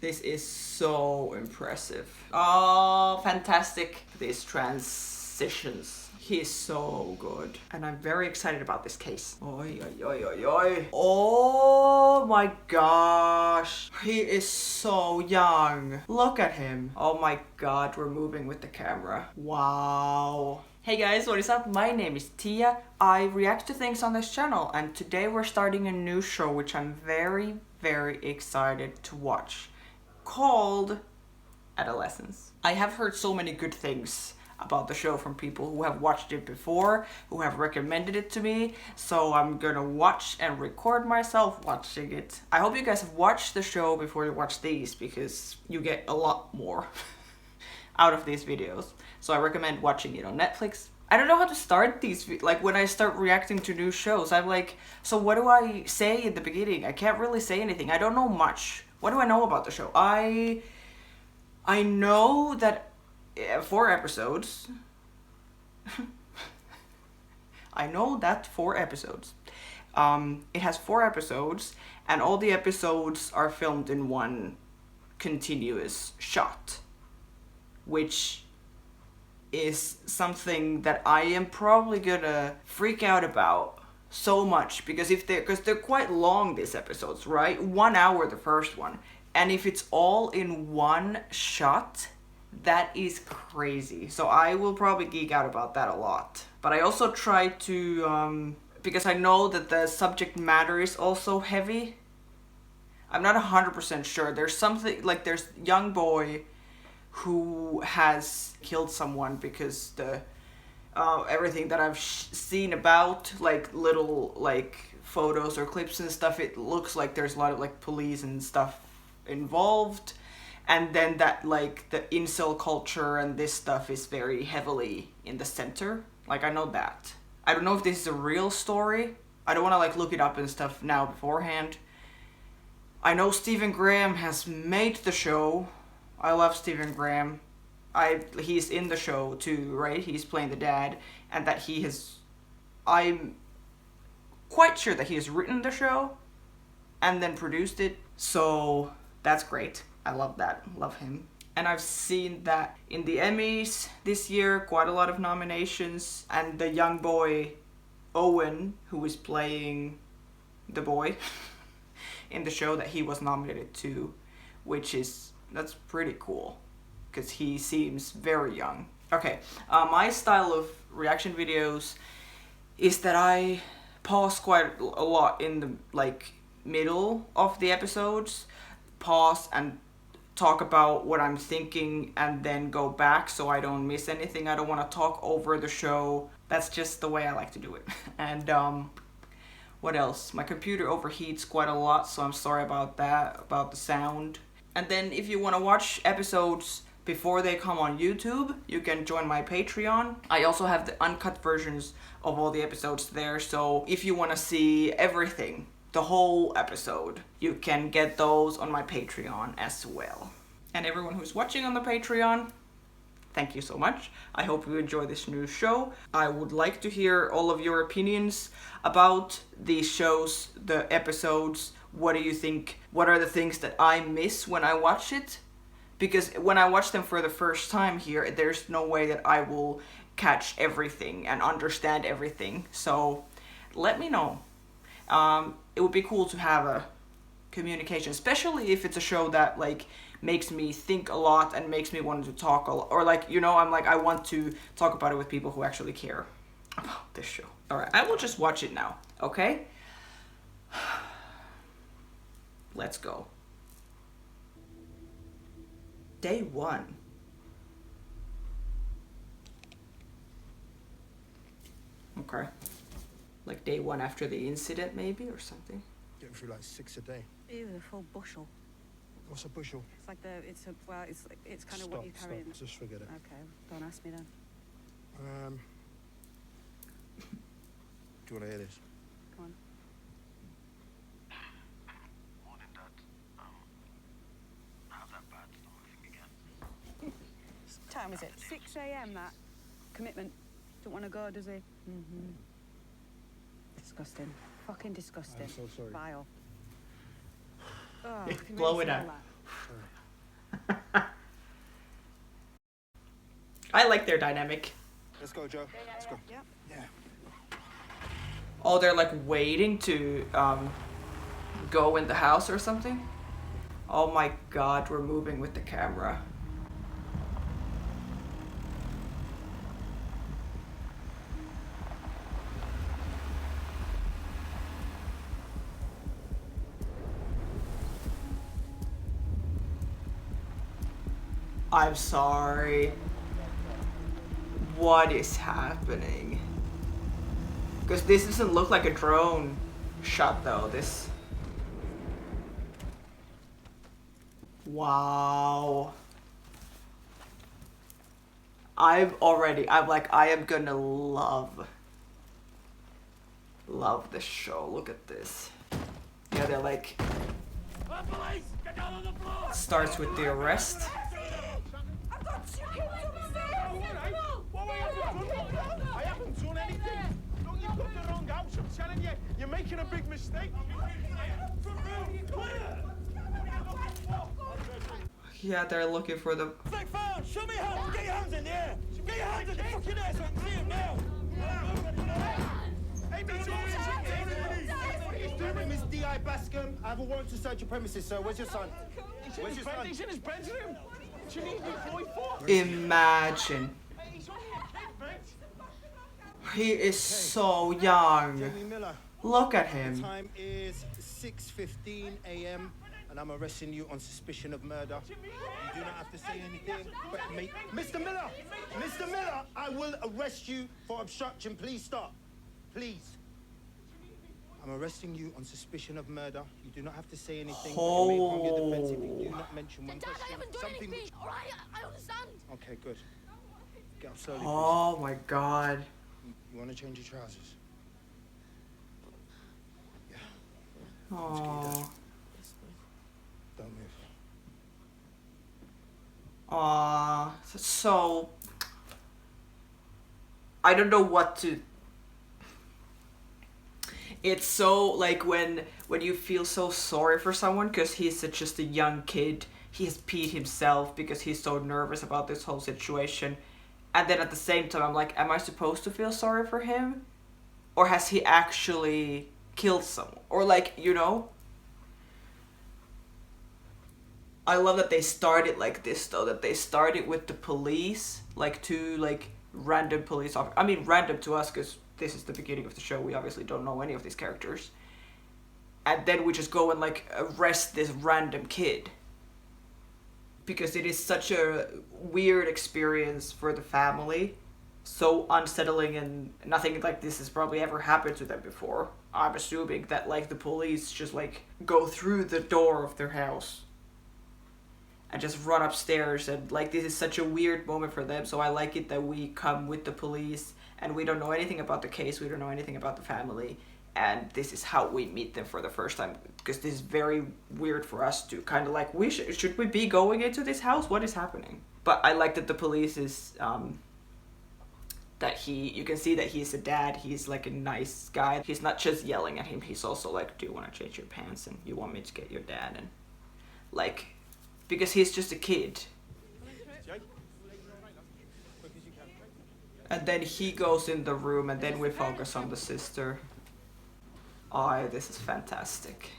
This is so impressive. Oh, fantastic. These transitions. He's so good. And I'm very excited about this case. Oi, oi, oi, oi, oi. Oh my gosh. He is so young. Look at him. Oh my god, we're moving with the camera. Wow. Hey guys, what is up? My name is Tia. I react to things on this channel, and today we're starting a new show which I'm very, very excited to watch, called Adolescence. I have heard so many good things about the show from people who have watched it before, who have recommended it to me, so I'm gonna watch and record myself watching it. I hope you guys have watched the show before you watch these, because you get a lot more out of these videos. So I recommend watching it on Netflix. I don't know how to start these, like when I start reacting to new shows, I'm like, so what do I say in the beginning? I can't really say anything. I don't know much. What do I know about the show? I know that 4 episodes. I know that 4 episodes. It has 4 episodes, and all the episodes are filmed in one continuous shot, which is something that I am probably gonna freak out about so much, because they're quite long, these episodes, right? 1 hour the first one, and if it's all in one shot, that is crazy. So I will probably geek out about that a lot. But I also try to because I know that the subject matter is also heavy. I'm not 100% sure. There's something like, there's young boy who has killed someone, because the everything that I've seen about, like little like photos or clips and stuff, it looks like there's a lot of like police and stuff involved, and then that like the incel culture and this stuff is very heavily in the center. Like, I know that. I don't know if this is a real story. I don't want to like look it up and stuff now beforehand. I know Stephen Graham has made the show. I love Stephen Graham. He's in the show too, right? He's playing the dad, and that I'm quite sure that he has written the show and then produced it. So that's great. I love that. Love him. And I've seen that in the Emmys this year, quite a lot of nominations, and the young boy Owen, who is playing the boy in the show, that he was nominated too, that's pretty cool, because he seems very young. Okay, my style of reaction videos is that I pause quite a lot in the like middle of the episodes, pause and talk about what I'm thinking, and then go back so I don't miss anything. I don't want to talk over the show. That's just the way I like to do it. And what else? My computer overheats quite a lot, so I'm sorry about that, about the sound. And then if you want to watch episodes before they come on YouTube, you can join my Patreon. I also have the uncut versions of all the episodes there, so if you want to see everything, the whole episode, you can get those on my Patreon as well. And everyone who's watching on the Patreon, thank you so much. I hope you enjoy this new show. I would like to hear all of your opinions about these shows, the episodes. What do you think? What are the things that I miss when I watch it? Because when I watch them for the first time here, there's no way that I will catch everything and understand everything. So let me know. It would be cool to have a communication, especially if it's a show that like makes me think a lot and makes me want to talk a lot, or like, you know, I'm like, I want to talk about it with people who actually care about this show. All right, I will just watch it now, okay? Let's go. Day 1. Okay. Like day 1 after the incident, maybe, or something. Getting through like 6 a day. Ew, a full bushel. What's a bushel? It's like it's kind of what you're carrying. Stop, just forget it. Okay, don't ask me then. Do you want to hear this? Go on. Morning, Dad. I have that bad stomach thing again. What time is it? 6 a.m. That commitment. Don't want to go, does he? Disgusting. Fucking disgusting. I'm so sorry. Vile. Oh, Blow it out. Sorry. I like their dynamic. Let's go, Joe. Let's go. Yeah. Yeah. Oh, they're like waiting to go in the house or something. Oh my god, we're moving with the camera. I'm sorry. What is happening? Because this doesn't look like a drone shot though, this. Wow. I'm like, I am gonna love this show. Look at this. Yeah, they're like, starts with the arrest. I haven't done anything. Don't you got the wrong house, I'm telling you. You're making a big mistake. Yeah, they're looking for the. Flick phone, show me how. Get your hands in the air. Get your hands in the fucking air so I can see him now. Hey, Miss D.I. Bascom, I have a warrant to search your premises, sir. Where's your son? Where's your son? He's in his bedroom. What you need me for? Imagine. He's only a kid, mate. He is so young. Jamie Miller. Look at The him. time is 6:15 a.m. and I'm arresting you on suspicion of murder. You do not have to say anything, but Mr. Miller! Mr. Miller, I will arrest you for obstruction. Please stop. Please. I'm arresting you on suspicion of murder. You do not have to say anything. But you may harm your defense if you do not mention one Dad, I question. haven't done Something anything. All right, I understand. Okay, good. Get up slowly, please. Oh my god. You want to change your trousers? Yeah. Oh. Don't move. So I don't know what to. It's so like when you feel so sorry for someone because he's just a young kid. He has peed himself because he's so nervous about this whole situation. And then at the same time, I'm like, am I supposed to feel sorry for him? Or has he actually killed someone? Or like, you know? I love that they started like this though, that they started with the police, like two like random police officers. I mean random to us because this is the beginning of the show, we obviously don't know any of these characters. And then we just go and like arrest this random kid. Because it is such a weird experience for the family. So unsettling, and nothing like this has probably ever happened to them before. I'm assuming that like the police just like go through the door of their house and just run upstairs, and like this is such a weird moment for them. So I like it that we come with the police and we don't know anything about the case, we don't know anything about the family, and this is how we meet them for the first time, because this is very weird for us to kind of like, should we be going into this house? What is happening? But I like that the police is that you can see that he's a dad, he's like a nice guy. He's not just yelling at him, he's also like, do you want to change your pants and you want me to get your dad? And like, because he's just a kid. And then he goes in the room and then we focus on the sister. Oh, this is fantastic.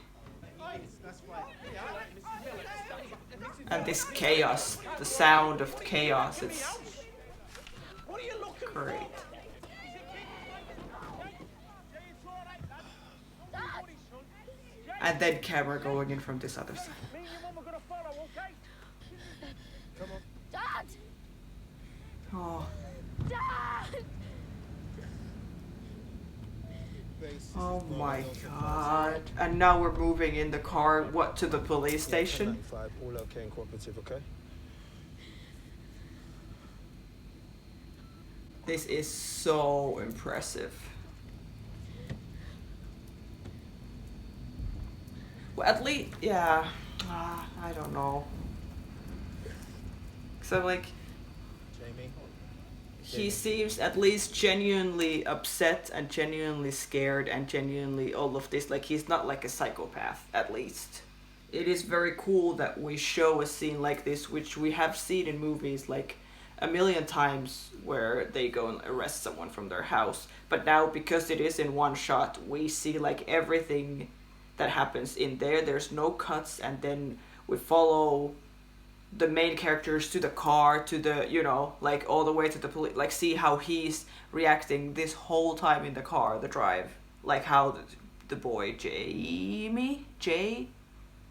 And this chaos, the sound of chaos, it's great. And then camera going in from this other side. Dad! Oh. Dad! Oh my god. And now we're moving in the car, to the police station? All okay and cooperative, okay? This is so impressive. Well, at least, yeah, I don't know. So like, Jamie. he seems at least genuinely upset and genuinely scared and genuinely all of this. Like, he's not like a psychopath, at least. It is very cool that we show a scene like this, which we have seen in movies like a million times where they go and arrest someone from their house. But now, because it is in one shot, we see like everything that happens in there. There's no cuts, and then we follow the main characters to the car, to the, you know, like all the way to the police, like see how he's reacting this whole time in the car, the drive, like how the boy Jay,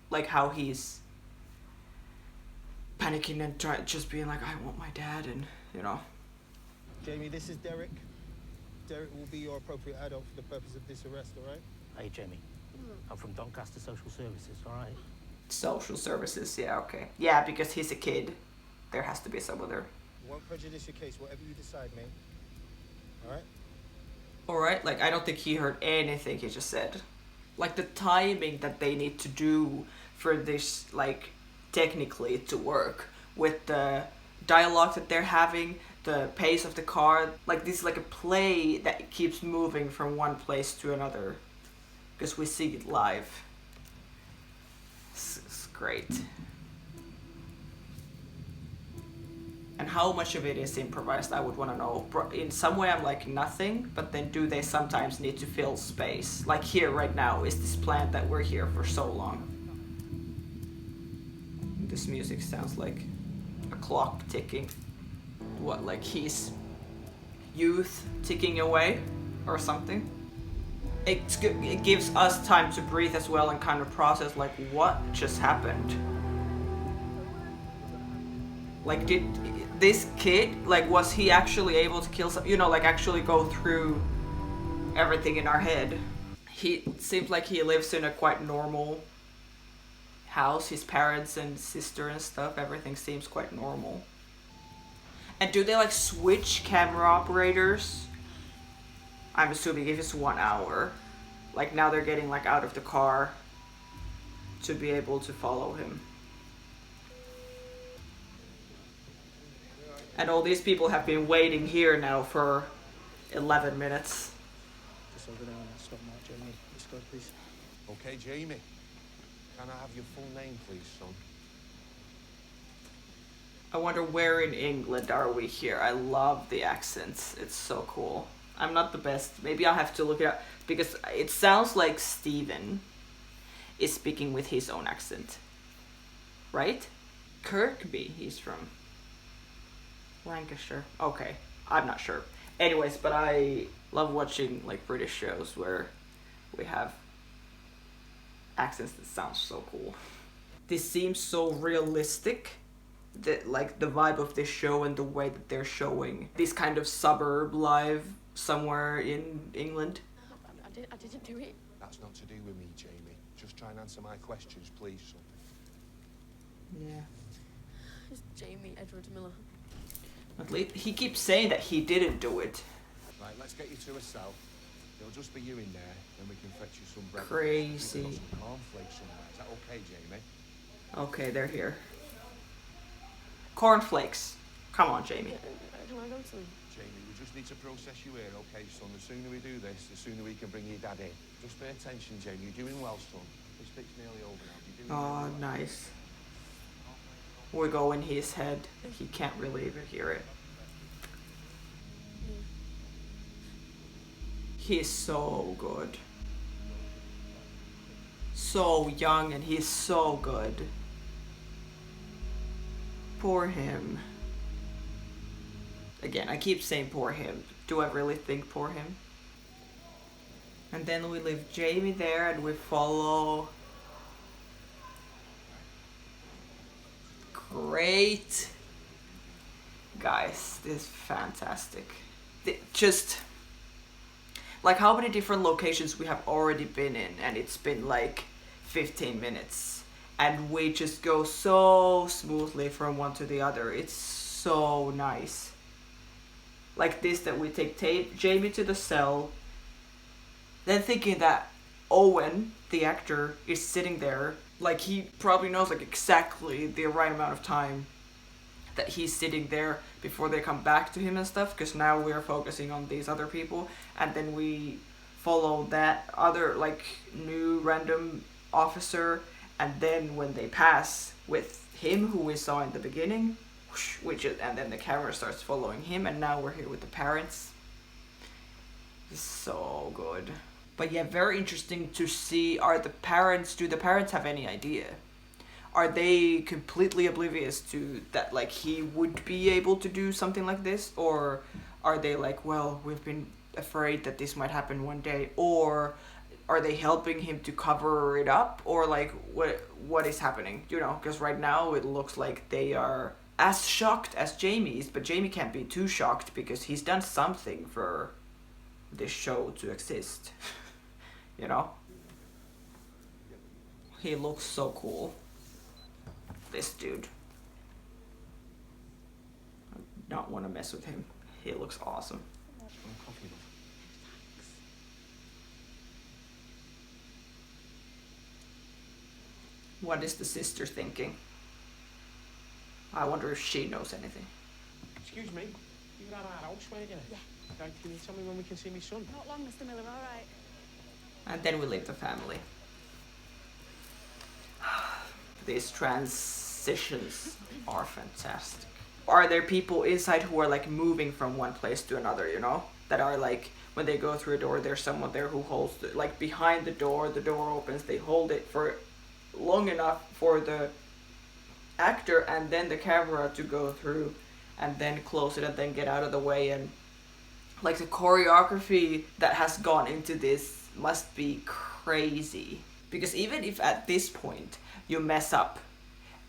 like how he's panicking and just being like, I want my dad, and you know. Jamie, this is Derek. Derek will be your appropriate adult for the purpose of this arrest, all right? Hey, Jamie. I'm from Doncaster Social Services, all right? Social services, yeah, okay. Yeah, because he's a kid. There has to be some other. Won't prejudice your case, whatever you decide, mate. All right? Alright, like I don't think he heard anything he just said. Like the timing that they need to do for this, like, technically to work with the dialogue that they're having, the pace of the car, like this is like a play that keeps moving from one place to another because we see it live. It's great. And how much of it is improvised, I would want to know. In some way I'm like nothing, but then do they sometimes need to fill space? Like here right now is this planned that we're here for so long. This music sounds like a clock ticking. What, like his youth ticking away or something? It gives us time to breathe as well and kind of process like what just happened. Like did this kid, like was he actually able to kill some, you know, like actually go through everything in our head? He seems like he lives in a quite normal house, his parents and sister and stuff, everything seems quite normal. And do they like switch camera operators? I'm assuming if it's 1 hour. Like now they're getting like out of the car to be able to follow him. And all these people have been waiting here now for 11 minutes. Just over there on that stop mark, Jamie. Let's go, please. Okay, Jamie. Can I have your full name, please, son? I wonder where in England are we here? I love the accents. It's so cool. I'm not the best. Maybe I'll have to look it up because it sounds like Stephen is speaking with his own accent. Right? Kirkby, he's from Lancashire. Okay, I'm not sure. Anyways, but I love watching like British shows where we have accents that sound so cool. This seems so realistic. Like the vibe of this show and the way that they're showing this kind of suburb life somewhere in England. I didn't do it. That's not to do with me, Jamie. Just try and answer my questions, please, son. Yeah. It's Jamie Edward Miller. At least he keeps saying that he didn't do it. Right, let's get you to a cell. It'll just be you in there, then we can fetch you some breakfast. Crazy. We've got some cornflakes somewhere. Is that okay, Jamie? Okay, they're here. Cornflakes. Come on, Jamie. I don't want to go to them. Jamie, we just need to process you here, okay, son? The sooner we do this, the sooner we can bring your dad in. Just pay attention, Jamie. You're doing well, son. This bit's nearly over now. You're doing Oh, nice. We go in his head. He can't really even hear it. He's so good. So young and he's so good. Poor him. Again, I keep saying poor him. Do I really think poor him? And then we leave Jamie there and we follow. Great. Guys, this is fantastic. Just like how many different locations we have already been in, and it's been like 15 minutes. And we just go so smoothly from one to the other. It's so nice. Like this, that we take Jamie to the cell, then thinking that Owen, the actor, is sitting there. Like he probably knows like exactly the right amount of time that he's sitting there before they come back to him and stuff, because now we're focusing on these other people, and then we follow that other like new random officer, and then when they pass with him who we saw in the beginning, and then the camera starts following him, and now we're here with the parents. It's so good. But yeah, very interesting to see. Do the parents have any idea? Are they completely oblivious to that, like, he would be able to do something like this? Or are they like, well, we've been afraid that this might happen one day? Or are they helping him to cover it up? Or like, what is happening? You know, because right now it looks like they are as shocked as Jamie is, but Jamie can't be too shocked because he's done something for this show to exist. You know? He looks so cool. This dude. I don't want to mess with him. He looks awesome. What is the sister thinking? I wonder if she knows anything. Excuse me, you were at our house, weren't you? Yeah. Okay, can you tell me when we can see my son? Not long, Mr. Miller, all right. And then we leave the family. These transitions are fantastic. Are there people inside who are like moving from one place to another, you know? That are like, when they go through a door, there's someone there who holds, like behind the door opens, they hold it for long enough for the actor and then the camera to go through and then close it and then get out of the way. And like the choreography that has gone into this must be crazy. Because even if at this point you mess up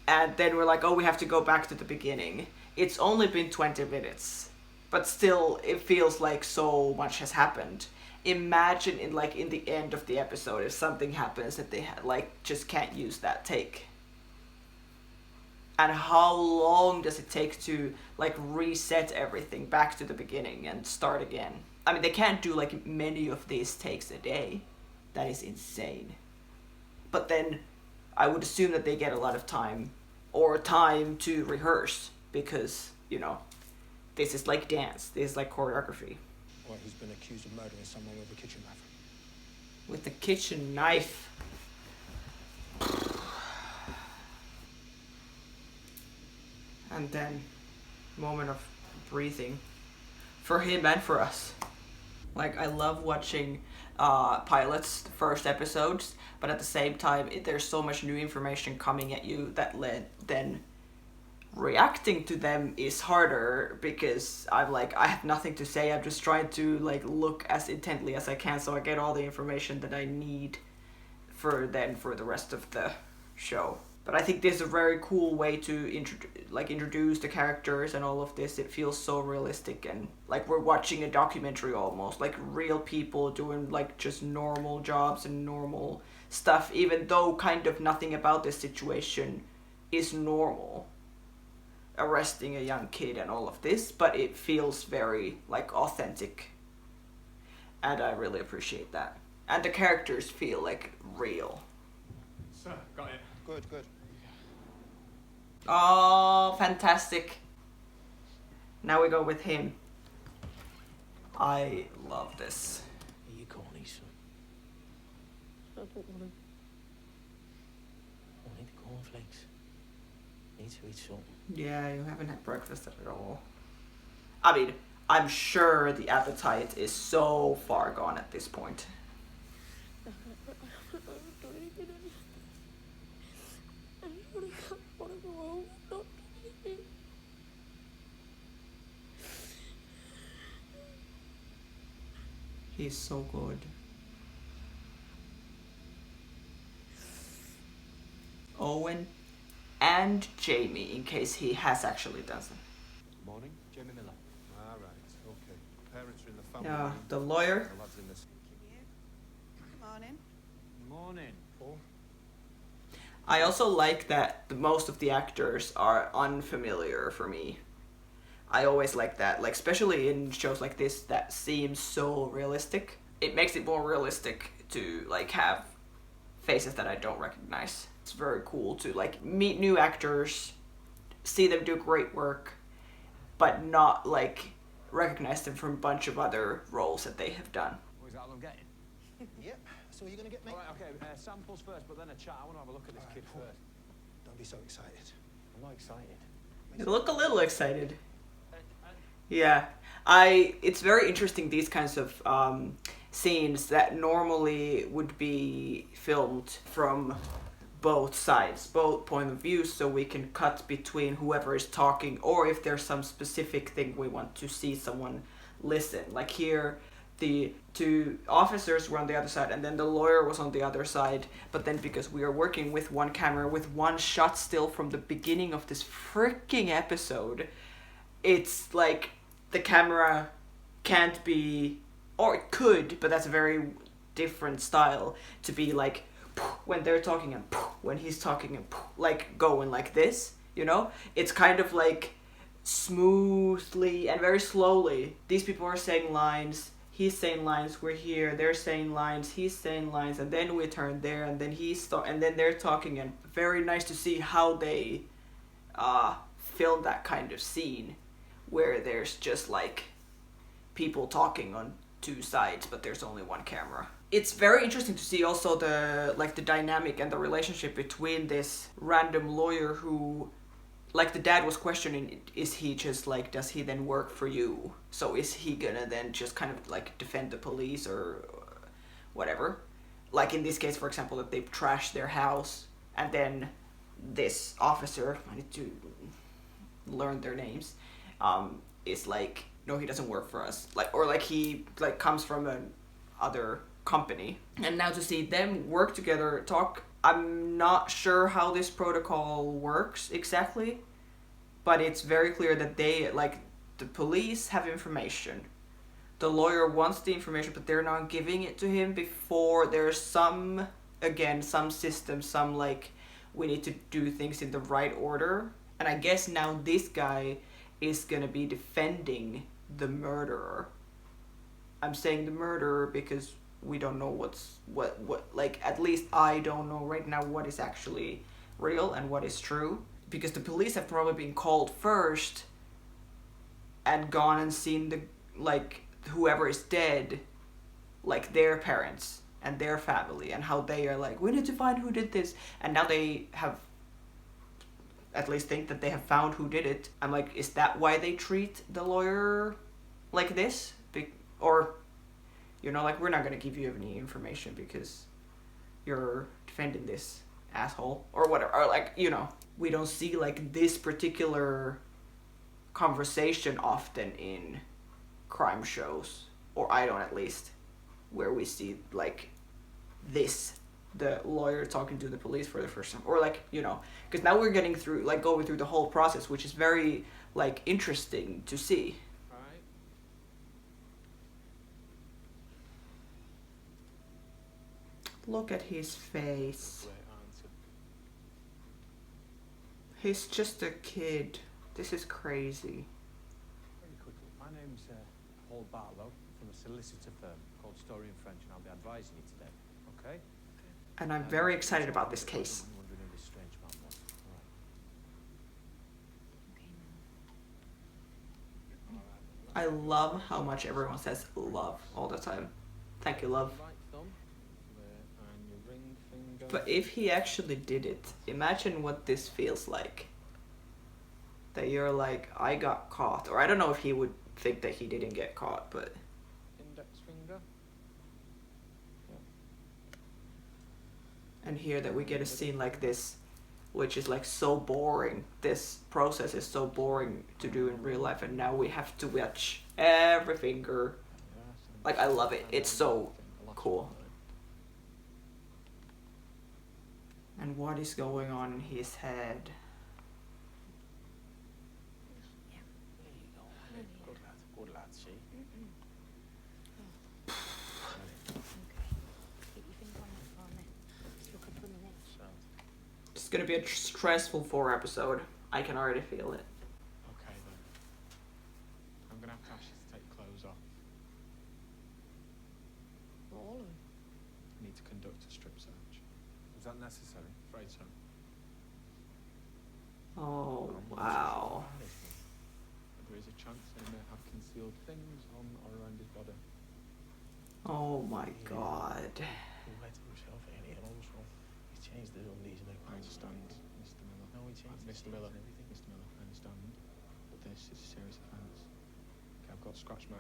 and then we're like, oh, we have to go back to the beginning, it's only been 20 minutes, but still it feels like so much has happened. Imagine in the end of the episode if something happens that they like just can't use that take. And how long does it take to like reset everything back to the beginning and start again? I mean, they can't do like many of these takes a day. That is insane. But then I would assume that they get a lot of time to rehearse because, you know, this is like dance. This is like choreography. Or who's been accused of murdering someone with a kitchen knife. With the kitchen knife. And then, moment of breathing. For him and for us. Like, I love watching pilots, the first episodes, but at the same time, there's so much new information coming at you that then reacting to them is harder because I'm like, I have nothing to say. I'm just trying to like look as intently as I can so I get all the information that I need for the rest of the show. But I think this is a very cool way to introduce the characters and all of this. It feels so realistic and like we're watching a documentary almost, like real people doing like just normal jobs and normal stuff, even though kind of nothing about this situation is normal. Arresting a young kid and all of this, but it feels very like authentic. And I really appreciate that. And the characters feel like real. Sir, got it. Good, good. Oh, fantastic. Now we go with him. I love this. Here you go, son. I don't want to. I need the cornflakes. Need to eat something. Yeah, you haven't had breakfast at all. I mean, I'm sure the appetite is so far gone at this point. I want to go home. Not anything. He's so good. Owen and Jamie, in case he has actually done something. Morning, Jamie Miller. All right, okay. Parents are in the family Yeah, room. the lawyer. The lad's in this. Good morning. Morning. Paul? I also like that most of the actors are unfamiliar for me. I always like that, like especially in shows like this that seem so realistic. It makes it more realistic to like have faces that I don't recognize. It's very cool to like meet new actors, see them do great work, but not like recognize them from a bunch of other roles that they have done. What is that all I'm getting? Yep. So what are you going to get, mate? All right, okay, samples first, but then a chat. I want to have a look at this kid first. Don't be so excited. I'm not excited. You look a little excited. Yeah, It's very interesting, these kinds of scenes that normally would be filmed from both sides, both point of views, so we can cut between whoever is talking, or if there's some specific thing we want to see someone listen. Like here, the two officers were on the other side, and then the lawyer was on the other side. But then because we are working with one camera, with one shot still from the beginning of this freaking episode, it's like the camera can't be, or it could, but that's a very different style, to be like when they're talking and when he's talking and like going like this, you know? It's kind of like smoothly and very slowly. These people are saying lines, he's saying lines, we're here, they're saying lines, he's saying lines, and then we turn there, and then and then they're talking, and very nice to see how they film that kind of scene where there's just like people talking on two sides, but there's only one camera. It's very interesting to see also the dynamic and the relationship between this random lawyer who, like, the dad was questioning, is he just like, does he then work for you? So is he gonna then just kind of like defend the police or whatever? Like in this case, for example, that they've trashed their house, and then this officer, I need to learn their names, is like, no, he doesn't work for us. Like, or like he like comes from an other company. And now to see them work together, talk, I'm not sure how this protocol works exactly, but it's very clear that they, like, the police have information. The lawyer wants the information, but they're not giving it to him before there's some system, some like, we need to do things in the right order. And I guess now this guy is gonna be defending the murderer. I'm saying the murderer because we don't know what like, at least I don't know right now what is actually real and what is true, because the police have probably been called first and gone and seen the, like, whoever is dead, like their parents and their family, and how they are like, we need to find who did this, and now they have at least think that they have found who did it. I'm like, is that why they treat the lawyer like this? Or, you know, like, we're not gonna give you any information because you're defending this asshole or whatever. Or like, you know, we don't see like this particular conversation often in crime shows, or I don't, at least, where we see like this, the lawyer talking to the police for the first time, or like, you know, because now we're getting through, like, going through the whole process, which is very like interesting to see. Right. Look at his face. Great answer. He's just a kid. This is crazy. Very quickly, my name's Paul Barlow from a solicitor firm called Story and French, and I'll be advising you today. Okay? And I'm very excited about this case. I'm wondering who this strange man was. All right. I love how much everyone says love all the time. Thank you, love. Right thumb. There, and your ring finger. But if he actually did it, imagine what this feels like. That you're like, I got caught. Or I don't know if he would think that he didn't get caught, but... Index finger. And here that we get a scene like this, which is like so boring. This process is so boring to do in real life, and now we have to watch every finger. Like, I love it. It's so cool. And what is going on in his head? Good lad. Good lad, see? It's gonna be a stressful 4 episode. I can already feel it. Okay then. I'm gonna have to ask you to take your clothes off. All of them. I need to conduct a strip search. Is that necessary? Afraid so. Oh, wow. There is a chance they may have concealed things on or around his body. Oh my god. He's changed the undies and everything. I understand, Mr. Miller. No, he changed Mr. Miller. Mr. Miller, I understand.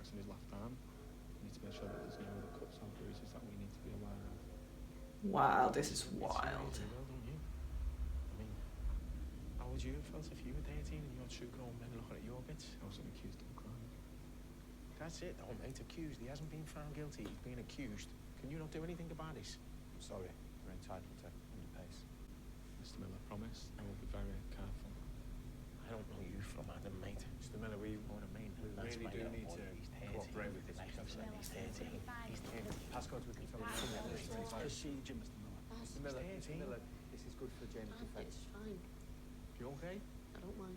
marks on his left arm. We need to make sure that there's no other cuts or bruises that we need to be aware of. Wow, this is It's wild. crazy, well, don't you? I mean, how would you have felt if you were 13 and your two grown men looking at your bits? I wasn't accused of a crime. That's it, though, mate. Accused. He hasn't been found guilty. He's been accused. Can you not do anything about this? I'm sorry. You're entitled to underpace. Mr. Miller, promise I will be very careful. I don't know you from Adam, mate. Mr. Miller, we want to mean We that's really my do little need boy. to He's 13. cooperate with this. Like I've said, he's 13. He's 13. Passcode we can tell him. Procedure, Mr. Miller. That's Mr. Miller, fine. Mr. Miller, this is good for James' defence. It's fine. You okay? I don't mind.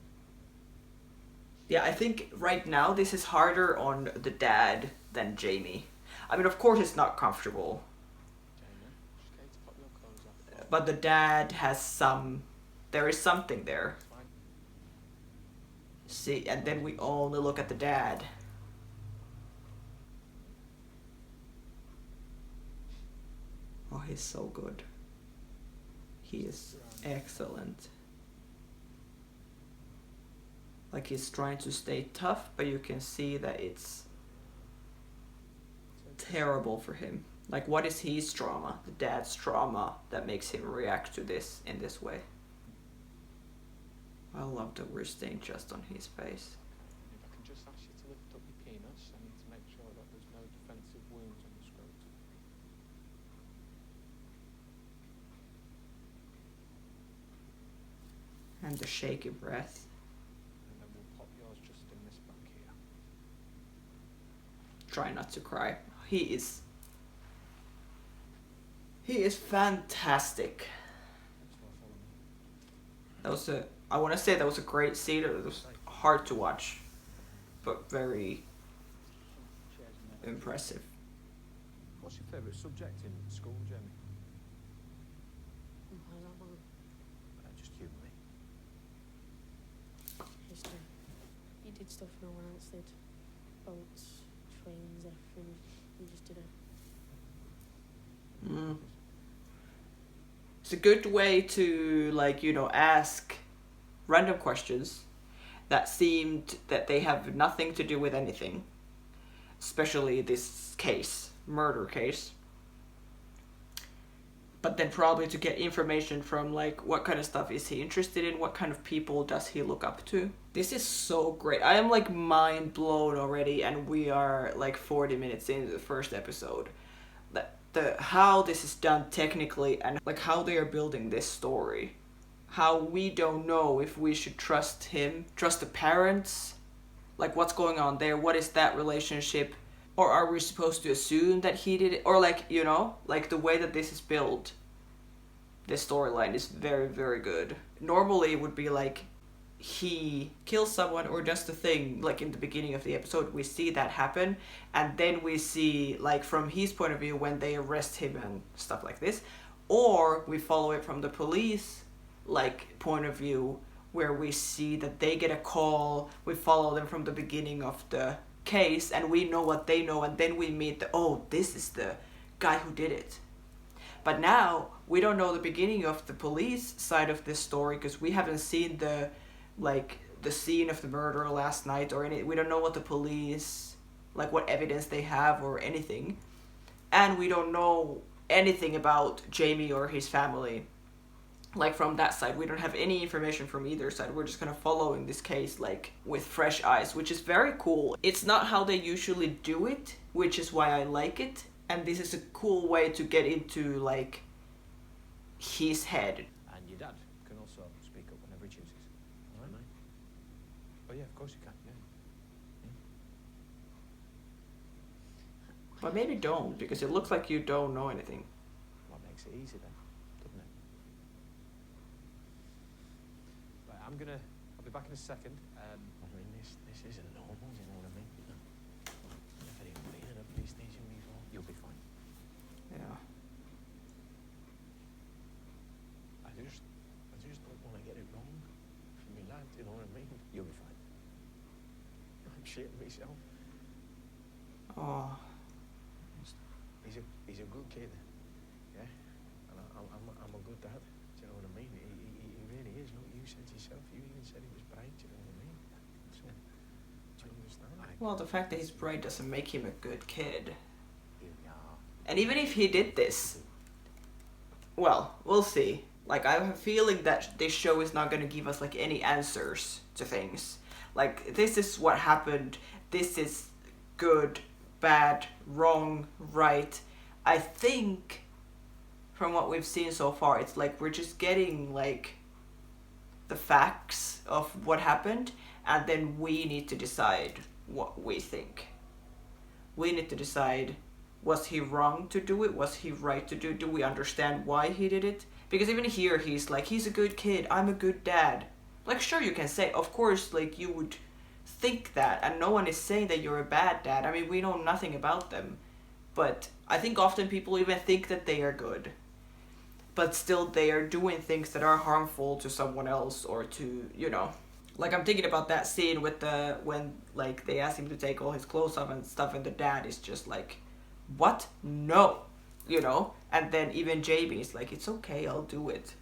Yeah, I think right now this is harder on the dad than Jamie. I mean, of course it's not comfortable, Jamie, just get you to pop your clothes off. but the dad has some... There is something there. It's fine. See, and then we only look at the dad. Oh, he's so good. He is excellent. Like he's trying to stay tough, but you can see that it's terrible for him. Like what is his trauma? The dad's trauma that makes him react to this in this way. I love that we're staying just on his face. If I can just ask you to lift up your penis, I need to make sure that there's no defensive wounds on the scrotum. And the shaky breath. And then we'll pop yours just in this back here. Try not to cry. He is fantastic. That was I want to say that was a great scene. It was hard to watch, but very impressive. What's your favourite subject in school, Jamie? Why is that one? Just humour me. History. You did stuff no one else did. Boats, trains, everything. You just did it. Mm. It's a good way to, like, you know, ask random questions that seemed that they have nothing to do with anything, especially this case, murder case, but then probably to get information from, like, what kind of stuff is he interested in, what kind of people does he look up to. This is so great. I am like mind blown already, and we are like 40 minutes into the first episode. The how this is done technically, and like how they are building this story, how we don't know if we should trust him, trust the parents, like what's going on there, what is that relationship, or are we supposed to assume that he did it, or like, you know, like the way that this is built, this storyline is very, very good. Normally it would be like he kills someone or does the thing, like in the beginning of the episode we see that happen, and then we see like from his point of view when they arrest him and stuff like this, or we follow it from the police like point of view where we see that they get a call, we follow them from the beginning of the case and we know what they know, and then we meet oh, this is the guy who did it. But now we don't know the beginning of the police side of this story because we haven't seen the scene of the murder last night or any. We don't know what the police, like what evidence they have or anything, and we don't know anything about Jamie or his family, like from that side. We don't have any information from either side. We're just kind of following this case like with fresh eyes, which is very cool. It's not how they usually do it, which is why I like it, and this is a cool way to get into like his head. And your dad can also speak up whenever he chooses. All right, mate? Oh, yeah, of course you can, yeah. But maybe don't, because it looks like you don't know anything. What makes it easy then, doesn't it? Right, I'll be back in a second. I mean, this isn't normal, you know what I mean? Never even been in a police station before. You'll be fine. Yeah. I just don't want to get it wrong for me lad, you know what I mean? You'll be fine. I'm shitting myself. Oh. He's a good kid, yeah? And I'm a good dad, do you know what I mean? He really is. Look, you said yourself, you even said he was bright, do you know what I mean? So, do you understand? I Well, the fact that he's bright doesn't make him a good kid. Here we are. And even if he did this, well, we'll see. Like, I have a feeling that this show is not going to give us, like, any answers to things. Like, this is what happened, this is good, bad, wrong, right. I think, from what we've seen so far, it's like we're just getting, like, the facts of what happened, and then we need to decide what we think. We need to decide, was he wrong to do it? Was he right to do it? Do we understand why he did it? Because even here, he's like, he's a good kid, I'm a good dad. Like, sure, you can say, of course, like, you would think that, and no one is saying that you're a bad dad. I mean, we know nothing about them. But I think often people even think that they are good. But still, they are doing things that are harmful to someone else, or to, you know. Like, I'm thinking about that scene with when, like, they ask him to take all his clothes off and stuff, and the dad is just like, what? No. You know? And then even Jamie's like, it's okay, I'll do it.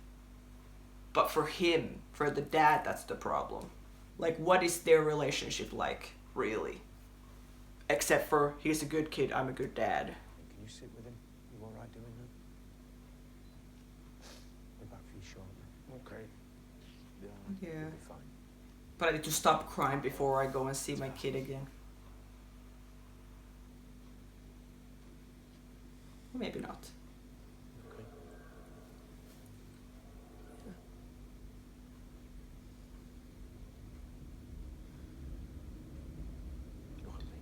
But for him, for the dad, that's the problem. Like, what is their relationship like, really? Except for, he's a good kid, I'm a good dad. Can you sit with him? You all right doing that? We're back for you shortly. Okay. Yeah. You'll be fine. But I need to stop crying before I go and see my kid again. Maybe not. Okay. Look at me.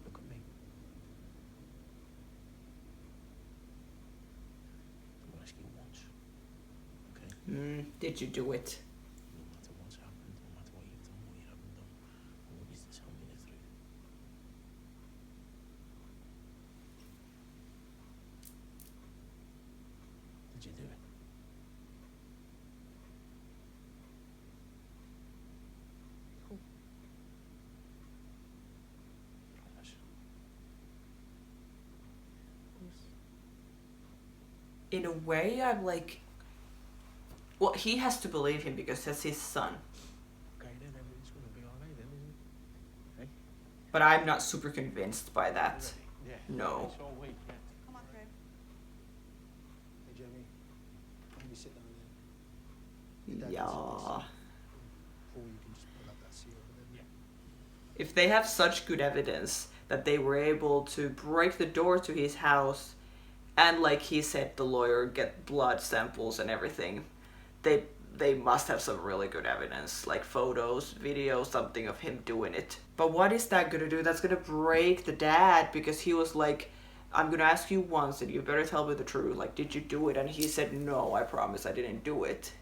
Look at me. I'm asking you once. Okay? Did you do it? No matter what's happened, no matter what you've done, what you haven't done, I want you to tell me the truth. Did you do it? No. Promise. Yes. In a way, I'm like... Well, he has to believe him because that's his son. Okay, then everything's going to be all right then, isn't it? Hey? But I'm not super convinced by that. Yeah. No. It's all week, yeah. Come on, Craig. Hey, Jamie. Maybe sit down there. Your dad Yeah. needs to listen. Paul, you can just pull up that seat over there. Yeah. If they have such good evidence that they were able to break the door to his house and, like he said, the lawyer get blood samples and everything, they must have some really good evidence, like photos, videos, something of him doing it. But what is that gonna do? That's gonna break the dad, because he was like, I'm gonna ask you once and you better tell me the truth. Like, did you do it? And he said, no, I promise I didn't do it.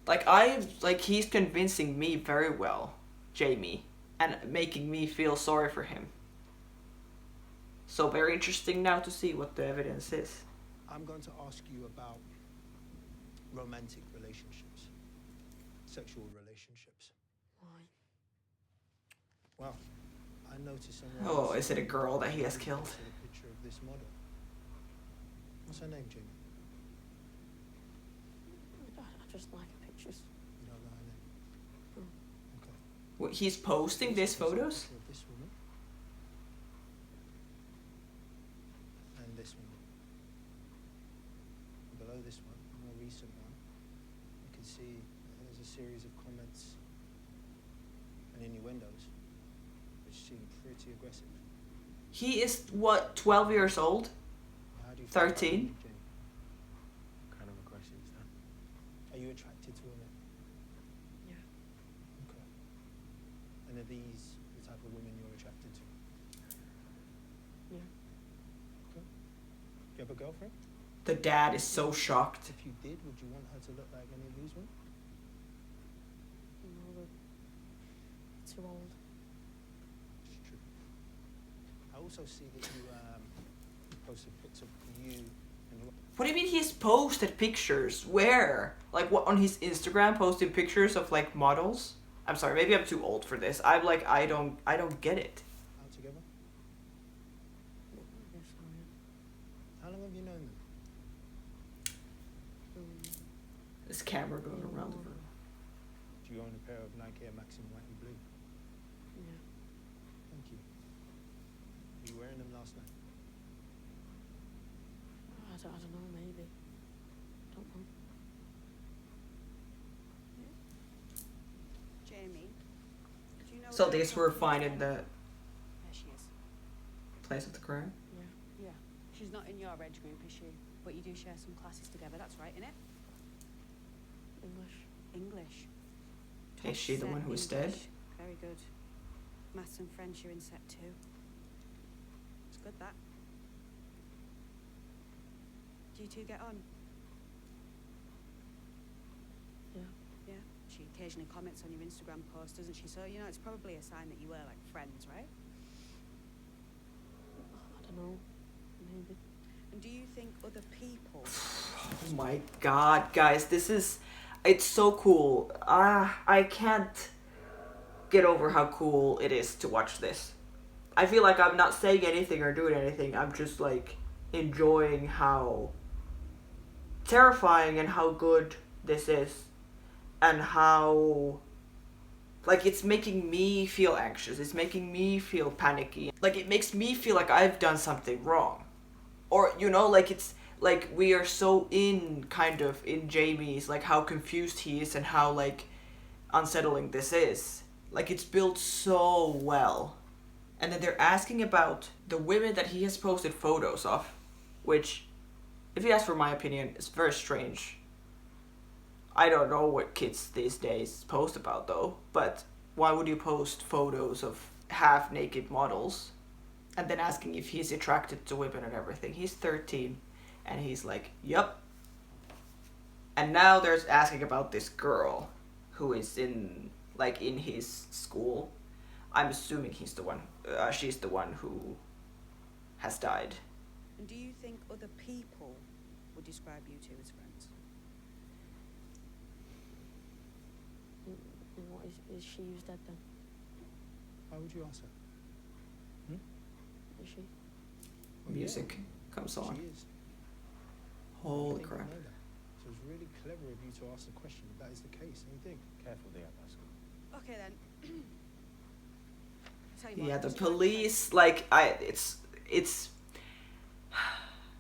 Like, he's convincing me very well, Jamie, and making me feel sorry for him. So very interesting now to see what the evidence is. I'm going to ask you about romantic relationships, sexual relationships. Why? Well, I noticed on Oh, is it a girl that he has killed? A picture of this model. What's her name, Jamie? I just like her pictures. You don't know her name? No. Okay. What, he's posting these There's a photos? picture of this woman. And this woman. Below this one, a more recent one, you can see there's a series of comments and innuendos which seem pretty aggressive. He is, what, 12 years old? How do you feel about 13? women, Jamie? What kind of aggression is that? Are you attracted to women? Yeah. Okay. And are these the type of women you're attracted to? Yeah. Okay. Do you have a girlfriend? The dad is so shocked. If you did, would you want her to look like any of these women? No, they're too old. It's true. I also see that you posted pics of you and your... What do you mean he's posted pictures? Where? Like, what, on his Instagram, posting pictures of, like, models? I'm sorry, maybe I'm too old for this. I'm like, I don't get it. out together? I guess so, yeah. How long have you known them? This camera going around the room. Do Do you own a pair of Nike Air Max in white and blue? Yeah. Thank you. Were you wearing them last night? I don't know, maybe. Don't know. Jamie, do you know So where these her were property found is in then? the There she is. place of the crime. Yeah. Yeah. She's not in your age group, is she? But you do share some classes together, that's right, innit? English. English. Is she the Set one who is dead? English. Very good. Maths and French, you're in set 2. It's good, that. Do you two get on? Yeah. Yeah. She occasionally comments on your Instagram post, doesn't she? So, you know, it's probably a sign that you were, like, friends, right? I don't know. Maybe. And do you think other people... Oh my god, guys, it's so cool. I can't get over how cool it is to watch this. I feel like I'm not saying anything or doing anything. I'm just like enjoying how terrifying and how good this is, and how like it's making me feel anxious. It's making me feel panicky. Like it makes me feel like I've done something wrong. Or you know, like it's like we are so in Jamie's, like how confused he is and how like unsettling this is. Like it's built so well. And then they're asking about the women that he has posted photos of, which, if you ask for my opinion, is very strange. I don't know what kids these days post about though, but why would you post photos of half naked models and then asking if he's attracted to women and everything? He's 13 and he's like, yup. And now there's asking about this girl who is in his school. I'm assuming she's the one who has died. And do you think other people would describe you two as friends? And what is she used dead then? Why would you ask her? Is she? Well, Music comes yeah, on. she is. Holy I think crap. you know that. So it's really clever of you to ask the question if that is the case. Don't you think? Careful there, Pascal. Okay, then. Tell you what, Yeah, the describe police, like, it's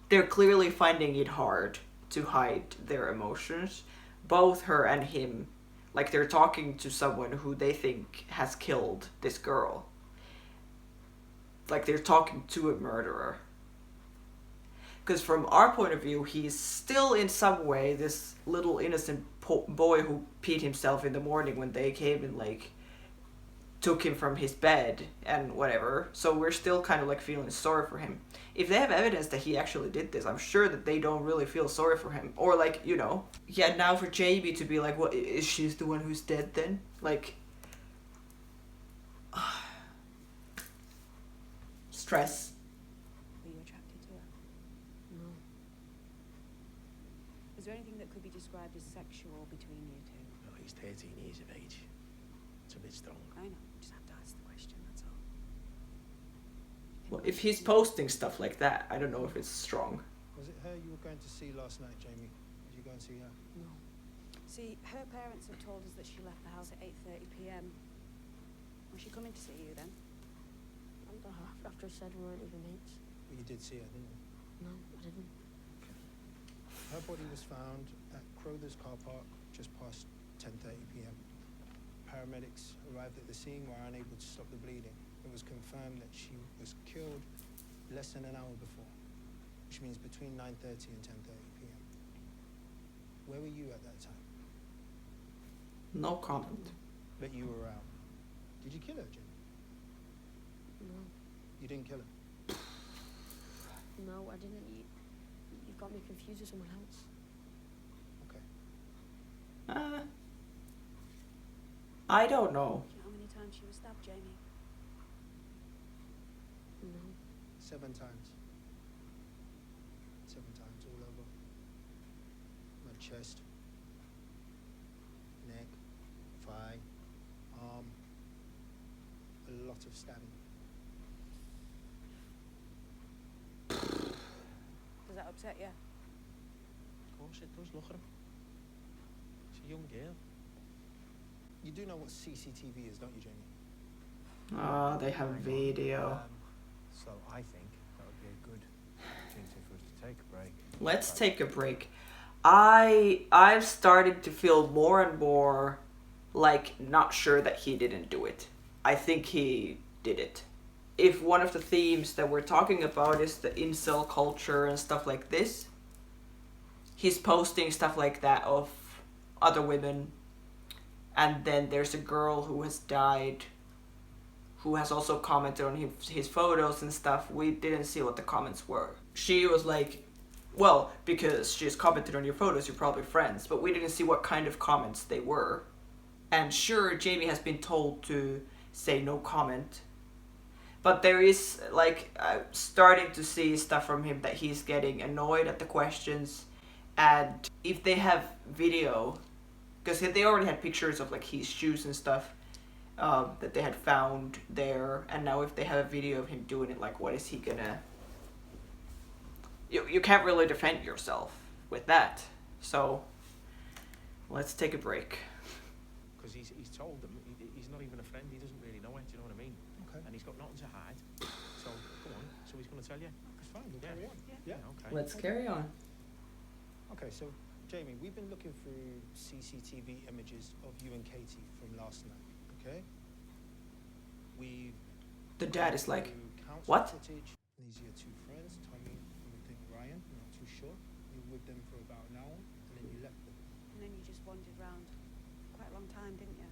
they're clearly finding it hard to hide their emotions. Both her and him, like, they're talking to someone who they think has killed this girl. Like, they're talking to a murderer. Because from our point of view, he's still in some way this little innocent boy who peed himself in the morning when they came and, like, took him from his bed and whatever. So we're still kind of like feeling sorry for him. If they have evidence that he actually did this, I'm sure that they don't really feel sorry for him. Or like, you know, yeah, now for Jamie to be like, what, is she the one who's dead then? Like, stress. Were you attracted to her? No. Is there anything that could be described as sexual between you two? Well, he's 13 years of age. It's a bit strong. I know. Just have to ask the question, that's all. Well, if he's posting stuff like that, I don't know if it's strong. Was it her you were going to see last night, Jamie? Did you go and see her? No. See, her parents have told us that she left the house at 8:30 p.m. Was she coming to see you then? After I said we weren't even mates. Well, you did see her, didn't you? No, I didn't. Her body was found at Crowther's car park just past 10:30 p.m. Paramedics arrived at the scene were unable to stop the bleeding. It was confirmed that she was killed less than an hour before, which means between 9:30 and 10:30 p.m. Where were you at that time? No comment. But you were out. Did you kill her, Jim? No. You didn't kill her? No, I didn't. You've got me confused with someone else. Okay. I don't know. Do you know how many times she was stabbed, Jamie? No. 7 times. 7 times all over. My chest, neck, thigh, arm. A lot of stabbing. Does that upset you? Of course it does, look at him. She's a young girl. You do know what CCTV is, don't you, Jamie? Oh, they have video. So I think that would be a good opportunity for us to take a break. Let's take a break. I've started to feel more and more like not sure that he didn't do it. I think he did it. If one of the themes that we're talking about is the incel culture and stuff like this, he's posting stuff like that of other women, and then there's a girl who has died who has also commented on his photos and stuff. We didn't see what the comments were. She was like, well, because she's commented on your photos, you're probably friends, but we didn't see what kind of comments they were. And sure, Jamie has been told to say no comment, but there is like starting to see stuff from him that he's getting annoyed at the questions. And if they have video, because they already had pictures of like his shoes and stuff that they had found there, and now if they have a video of him doing it, like what is he gonna... You can't really defend yourself with that. So let's take a break. Because he's told them he's not even a friend. He doesn't really know it. Do you know what I mean? Okay. And he's got nothing to hide. So go on. So he's going to tell you. That's fine, we'll carry on. Yeah. Okay. Let's carry on. Okay, so Jamie, we've been looking through CCTV images of you and Katie from last night, okay? We've The dad is like, through council what? footage. These are your two friends, Tommy and we think Ryan, I'm not too sure. You were with them for about an hour and then you left them. And then you just wandered round quite a long time, didn't you?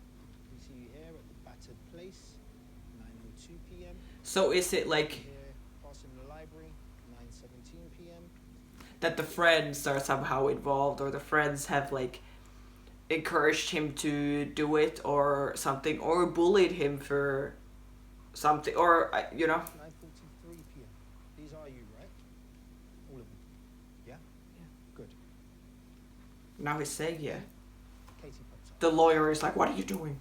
We see you here at the battered place, 9:02 p.m. So is it like Here, passing the library, 9:17 p.m. that the friends are somehow involved, or the friends have like encouraged him to do it or something, or bullied him for something, or you know? 9:43 p.m. These are you, right? All of them. Yeah? Yeah. Good. Now he's saying yeah. Katie pops up. The lawyer is like, what are you doing?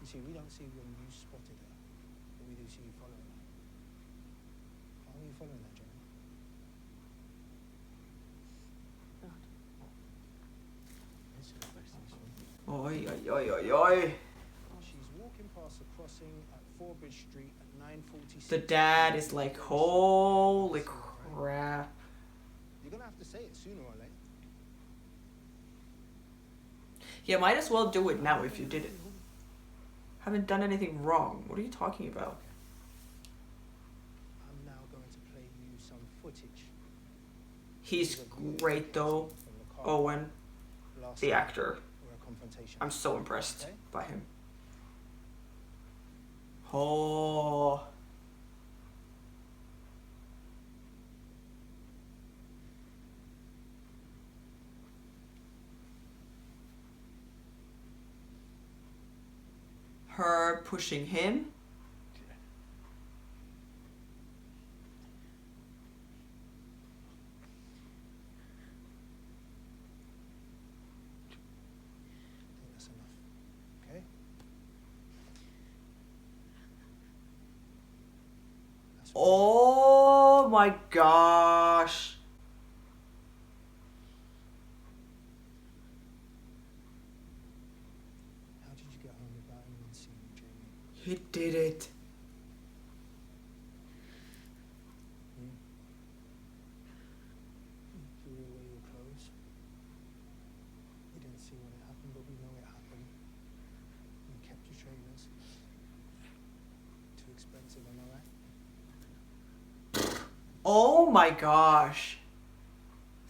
You see, we don't see when you spotted her, but we do see you following her. How are you following her, Jamie? Answer the question, son. Oi, oi, oi, oi, oi. She's walking past the crossing at Forbridge Street at 9:46. The dad is like, holy crap. You're gonna have to say it sooner or later. Yeah, might as well do it now if you did it. Haven't done anything wrong. What are you talking about? I'm now going to play you some footage. He's great though, From the car Owen, last the night actor. where a confrontation I'm so impressed Okay. by him. Oh. Her pushing him. I think that's enough. Okay? That's what Oh my gosh. How did you get home without anyone seeing you, Jamie? He did it. You threw away your clothes. We didn't see when it happened, but we know it happened. You kept your trainers. Too expensive, am I right? Oh my gosh.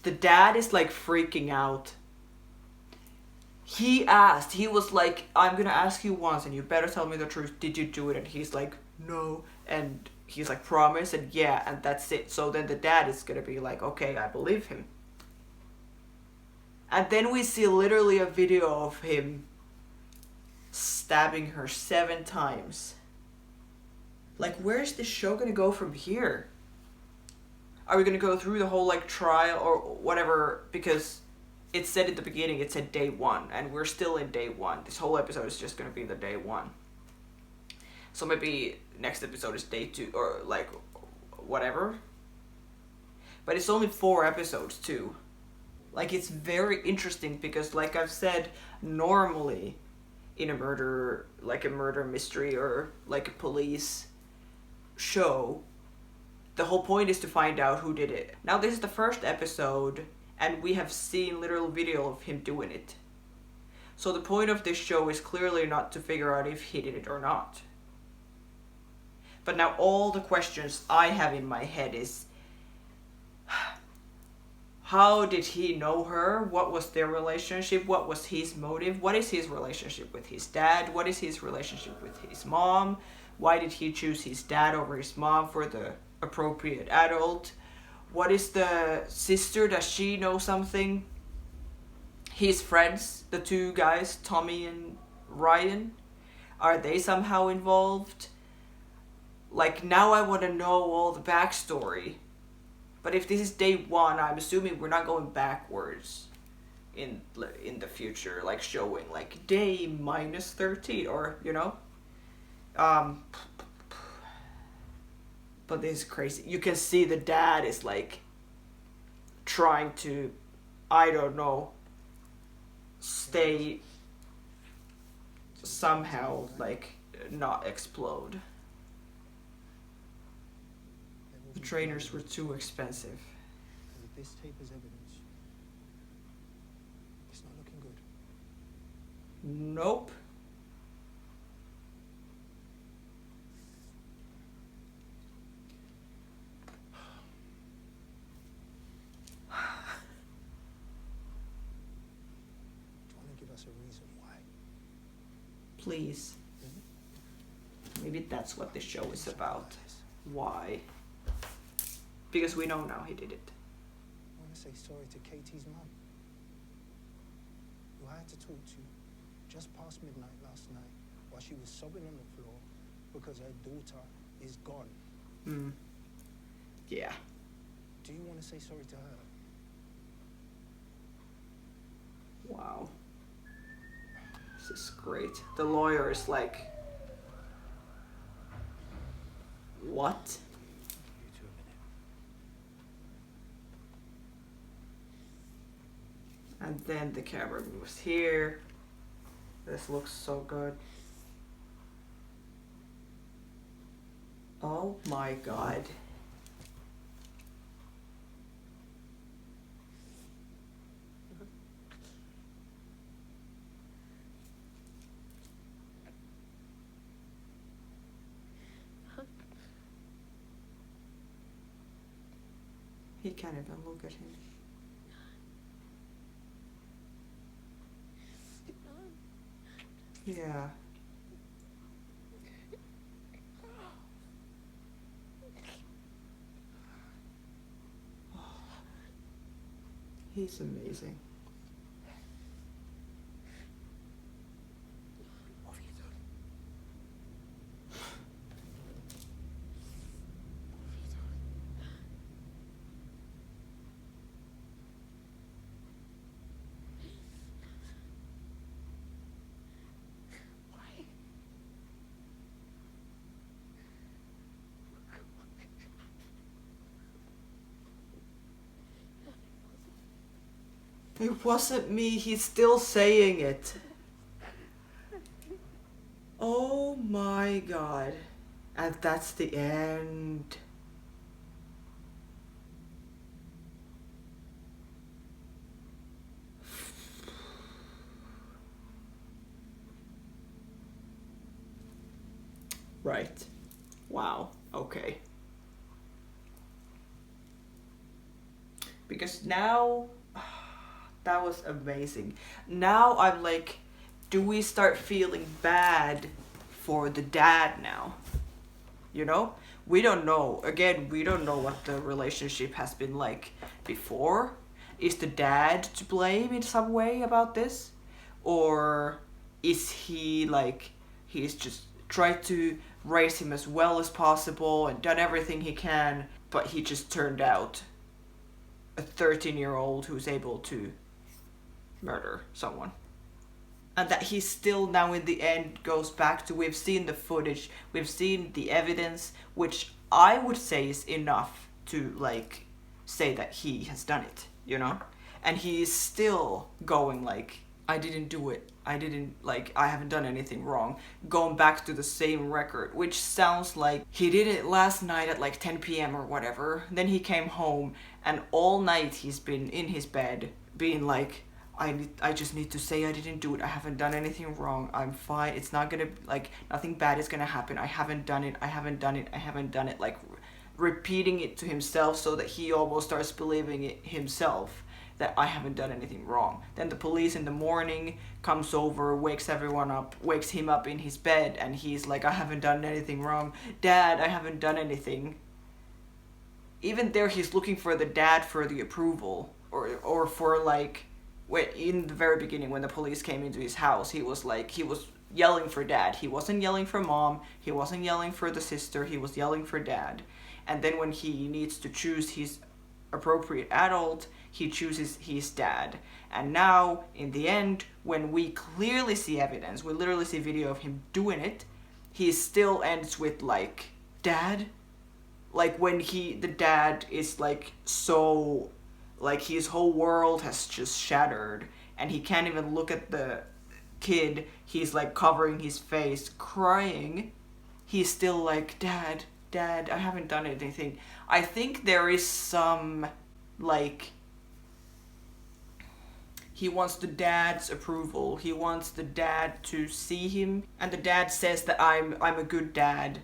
The dad is like freaking out. He asked, he was like, I'm gonna ask you once and you better tell me the truth. Did you do it? And he's like, no. And he's like, promise? And yeah, and that's it. So then the dad is gonna be like, okay, I believe him. And then we see literally a video of him stabbing her 7 times. Like, where's this show gonna go from here? Are we gonna go through the whole like trial or whatever? Because it said at the beginning, it said day 1, and we're still in day 1. This whole episode is just gonna be the day 1. So maybe next episode is day 2 or like whatever. But it's only 4 episodes too. Like, it's very interesting because like I've said, normally in a murder mystery or like a police show, the whole point is to find out who did it. Now this is the first episode and we have seen literal video of him doing it. So the point of this show is clearly not to figure out if he did it or not. But now all the questions I have in my head is, how did he know her? What was their relationship? What was his motive? What is his relationship with his dad? What is his relationship with his mom? Why did he choose his dad over his mom for the appropriate adult? What is the sister? Does she know something? His friends, the two guys, Tommy and Ryan, are they somehow involved? Like, now I want to know all the backstory. But if this is day one, I'm assuming we're not going backwards in the future, like showing like day minus 13 or, you know. But this is crazy. You can see the dad is like trying to, I don't know, stay somehow like not explode. The trainers were too expensive. With this tape as evidence, it's not looking good. Nope. Do you want to give us a reason why? Please. Maybe that's what this show is about. Why? Because we know now he did it. I want to say sorry to Katie's mum, who I had to talk to just past midnight last night while she was sobbing on the floor because her daughter is gone. Yeah. Do you want to say sorry to her? Wow. This is great. The lawyer is like, what? You two a minute. And then the camera moves here. This looks so good. Oh my god. He can't even look at him. Yeah. He's amazing. What have you done? It wasn't me. He's still saying it. Oh my god. And that's the end. Right. Wow. Okay. Because now, that was amazing. Now I'm like, do we start feeling bad for the dad now? You know? We don't know. Again, we don't know what the relationship has been like before. Is the dad to blame in some way about this? Or is he like, he's just tried to raise him as well as possible and done everything he can, but he just turned out a 13-year-old who's able to murder someone? And that he still now in the end goes back to, we've seen the footage, we've seen the evidence, which I would say is enough to say that he has done it, you know? And he is still going I didn't do it. I haven't done anything wrong. Going back to the same record, which sounds like he did it last night at like 10 p.m. or whatever. Then he came home and all night he's been in his bed being like, I just need to say I didn't do it. I haven't done anything wrong. I'm fine. It's not gonna, like, nothing bad is gonna happen. I haven't done it. I haven't done it. I haven't done it. Like, repeating it to himself so that he almost starts believing it himself, that I haven't done anything wrong. Then the police in the morning comes over, wakes everyone up, wakes him up in his bed, and he's like, I haven't done anything wrong. Dad, I haven't done anything. Even there, he's looking for the dad for the approval, or for like, in the very beginning when the police came into his house, he was yelling for dad. He wasn't yelling for mom, he wasn't yelling for the sister, he was yelling for dad. And then when he needs to choose his appropriate adult, he chooses his dad. And now, in the end, when we clearly see evidence, we literally see video of him doing it, he still ends with like, dad? Like when the dad is like so, like his whole world has just shattered and he can't even look at the kid, he's like covering his face, crying. He's still like, Dad, I haven't done anything. I think there is some, like, he wants the dad's approval. He wants the dad to see him, and the dad says that I'm a good dad.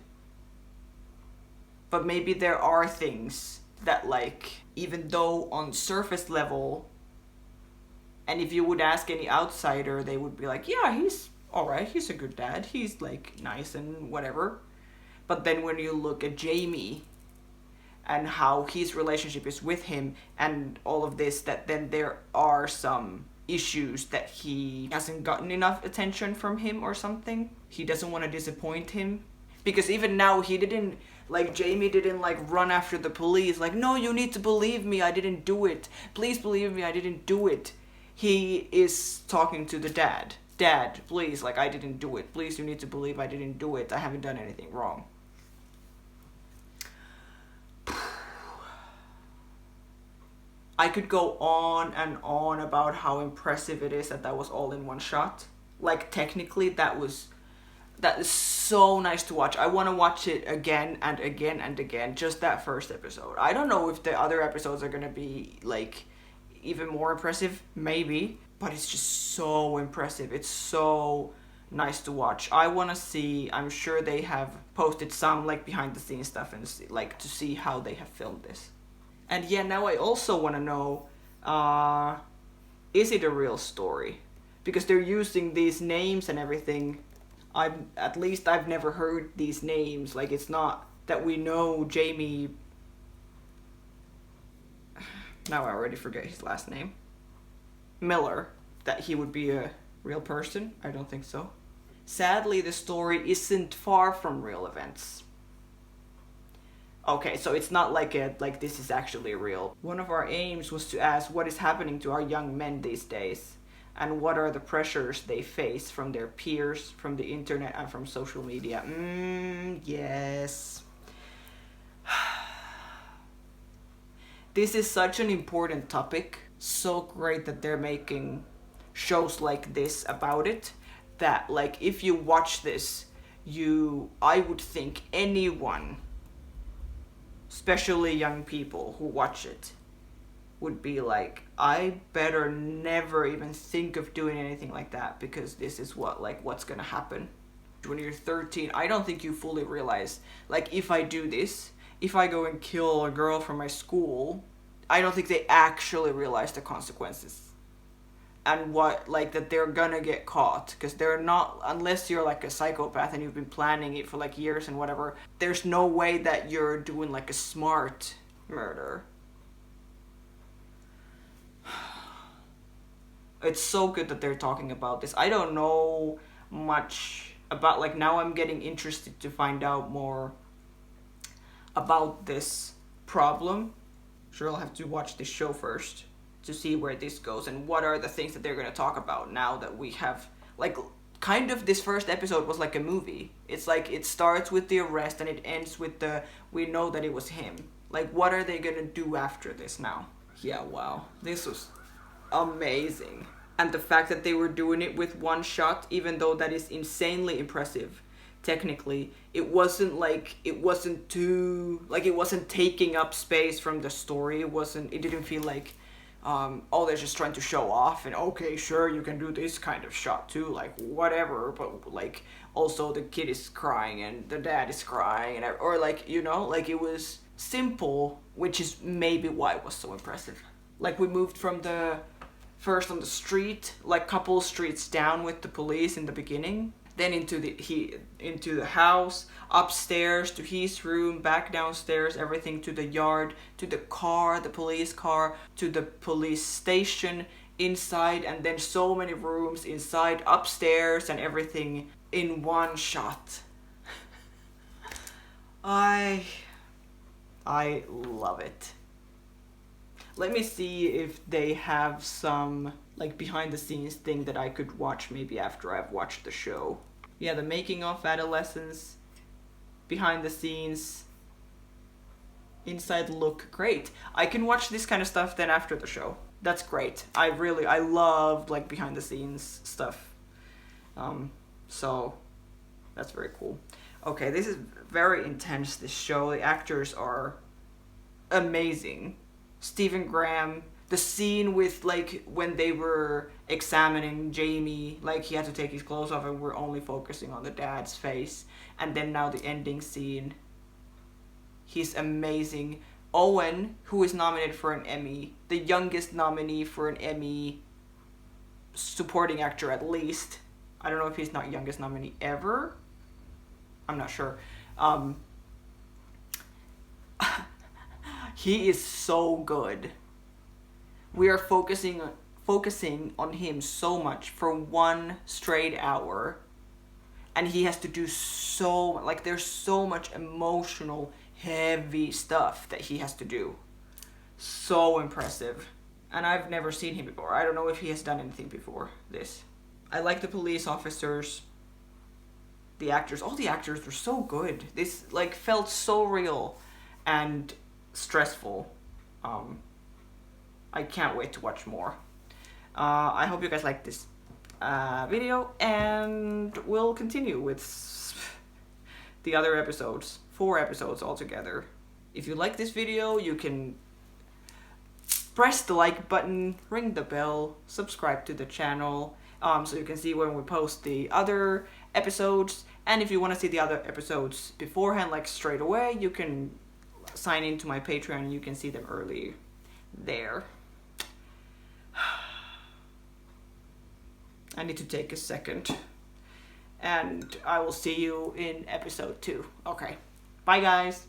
But maybe there are things that, like, even though on surface level, and if you would ask any outsider, they would be like, yeah, he's alright, he's a good dad, he's like nice and whatever. But then when you look at Jamie and how his relationship is with him and all of this, that then there are some issues that he hasn't gotten enough attention from him or something. He doesn't want to disappoint him. Because even now he didn't, like, Jamie didn't like run after the police like, no, you need to believe me, I didn't do it. Please believe me, I didn't do it. He is talking to the dad. Dad, please, like, I didn't do it. Please, you need to believe I didn't do it. I haven't done anything wrong. I could go on and on about how impressive it is that was all in one shot. Like, technically, that is so nice to watch. I want to watch it again and again and again, just that first episode. I don't know if the other episodes are going to be, like, even more impressive, maybe, but it's just so impressive. It's so nice to watch. I want to see, I'm sure they have posted some, like, behind the scenes stuff and see, like, to see how they have filmed this. And yeah, now I also want to know, is it a real story? Because they're using these names and everything. At least I've never heard these names. Like, it's not that we know Jamie. Now I already forget his last name. Miller. That he would be a real person? I don't think so. Sadly, the story isn't far from real events. Okay, so it's not like this is actually real. One of our aims was to ask what is happening to our young men these days, and what are the pressures they face from their peers, from the internet, and from social media. Yes. This is such an important topic. So great that they're making shows like this about it, that, like, if you watch this, I would think anyone, especially young people who watch it, would be like, I better never even think of doing anything like that, because this is what's gonna happen. When you're 13, I don't think you fully realize, like, if I do this, if I go and kill a girl from my school, I don't think they actually realize the consequences. And that they're gonna get caught, because they're not, unless you're like a psychopath and you've been planning it for like years and whatever, there's no way that you're doing like a smart murder. It's so good that they're talking about this. I don't know much about, like, now I'm getting interested to find out more about this problem. Sure, I'll have to watch this show first to see where this goes and what are the things that they're going to talk about now that we have, like, kind of this first episode was like a movie. It's like it starts with the arrest and it ends with we know that it was him. Like, what are they going to do after this now? Yeah, wow. This was amazing. And the fact that they were doing it with one shot, even though that is insanely impressive technically, it wasn't taking up space from the story. It didn't feel like oh, they're just trying to show off, and okay, sure, you can do this kind of shot too, like whatever, but like also the kid is crying and the dad is crying, and or like, you know, like it was simple, which is maybe why it was so impressive. Like we moved from the first on the street, like couple streets down with the police in the beginning, then into the house, upstairs to his room, back downstairs, everything to the yard, to the car, the police car, to the police station, inside, and then so many rooms inside, upstairs, and everything in one shot. I love it. Let me see if they have some like behind the scenes thing that I could watch maybe after I've watched the show. Yeah, the making of Adolescence, behind the scenes, inside look great. I can watch this kind of stuff then after the show. That's great. I love like behind the scenes stuff. So that's very cool. Okay, this is very intense, this show. The actors are amazing. Stephen Graham, the scene with like when they were examining Jamie, like he had to take his clothes off and we're only focusing on the dad's face, and then now the ending scene, he's amazing. Owen, who is nominated for an Emmy, the youngest nominee for an Emmy, supporting actor at least. I don't know if he's not youngest nominee ever, I'm not sure. He is so good. We are focusing on him so much for one straight hour, and he has to do so, like, there's so much emotional, heavy stuff that he has to do. So impressive. And I've never seen him before. I don't know if he has done anything before this. I like the police officers, the actors. All the actors were so good. This like felt so real and stressful. I can't wait to watch more. I hope you guys like this video, and we'll continue with the other episodes. 4 episodes altogether. If you like this video, you can press the like button, ring the bell, subscribe to the channel, so you can see when we post the other episodes. And if you want to see the other episodes beforehand, like straight away, you can sign into my Patreon and you can see them early there. I need to take a second, and I will see you in episode 2. Okay, bye guys.